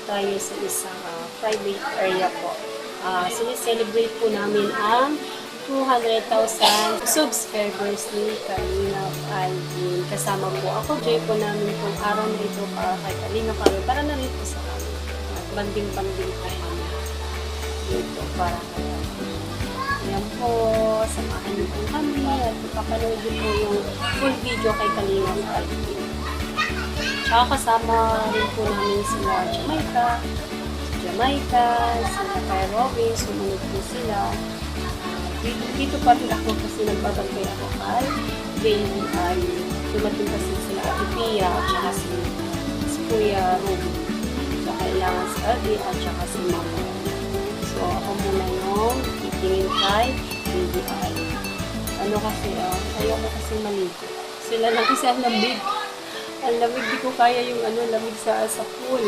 tayo sa isang private area po. Sinicelebrate po namin ang 200,000 subscribers ni Kalingap Alvin. Kasama po ako, joy po namin pong araw na ito para kay Kalingap Alvin. Para na rin po sa amin. At banding-banding po kami dito para kaya. Ayan po, samahan niyo po kami at ipapanood niyo po yung full video kay Kalingap Alvin. Tsaka kasama rin po namin sila Jamaica, sila kay Robin, sumunod po sila. Dito pa rin ako kasi nagbabantay ako kay Baby ay dumating kasi sila Ate Pia at saka si Kuya Robin. So, kailangan si Ate at saka si Mama. So, ako muna yung titingin kay Baby ay. Ano kasi, ayoko kasi maligo. Sila lang kasi ang lamig. Ang lamig, di ko kaya yung lamig sa pool.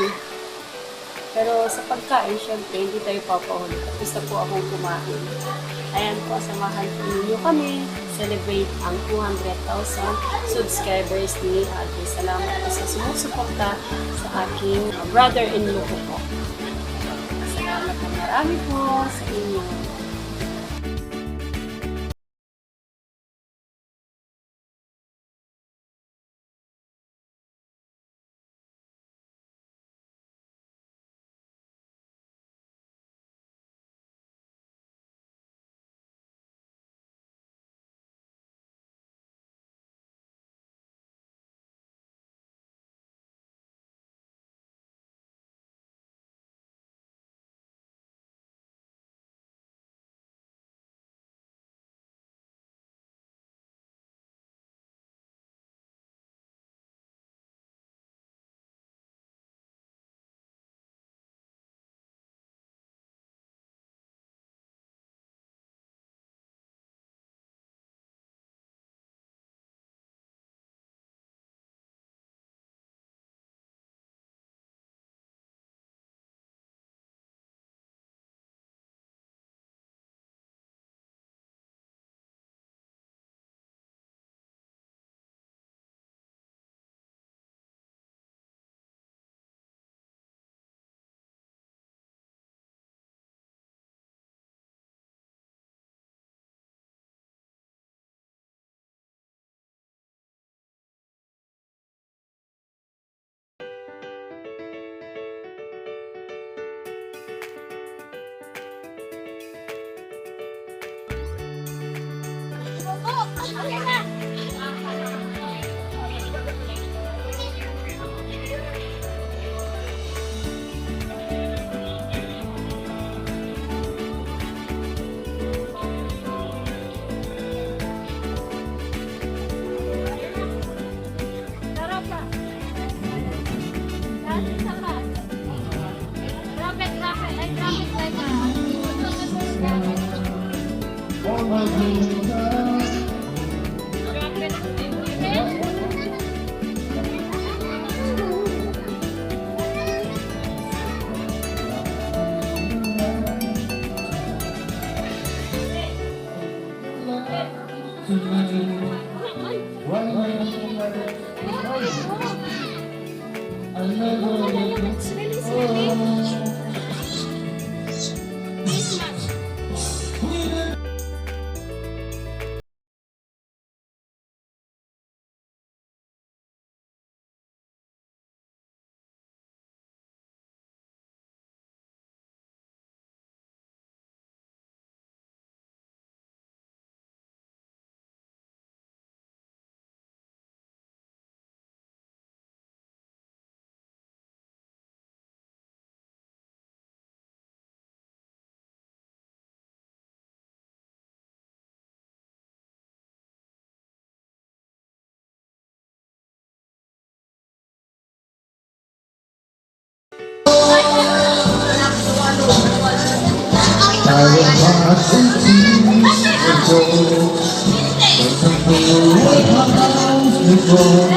Pero sa pagkain, syempre, hindi tayo papahuli. Tapos na po akong kumain. Ayan po, samahan po ninyo kami. Celebrate ang 200,000 subscribers ni Ate. Salamat po sa sumusuporta sa aking brother-in-law ko po. Salamat po marami po sa inyo. I was not a before.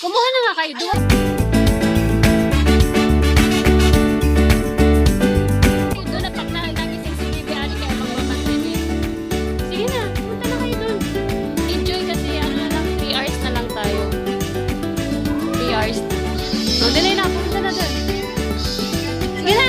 Kumuha na nga kayo. Doon. Doon na pag nagising si Bibi Ali kaya magpapansin eh. Sige na, punta na kayo doon. Enjoy kasi ano na lang, 3 hours na lang tayo. 3 hours. O, delay na, punta na doon. Sige na!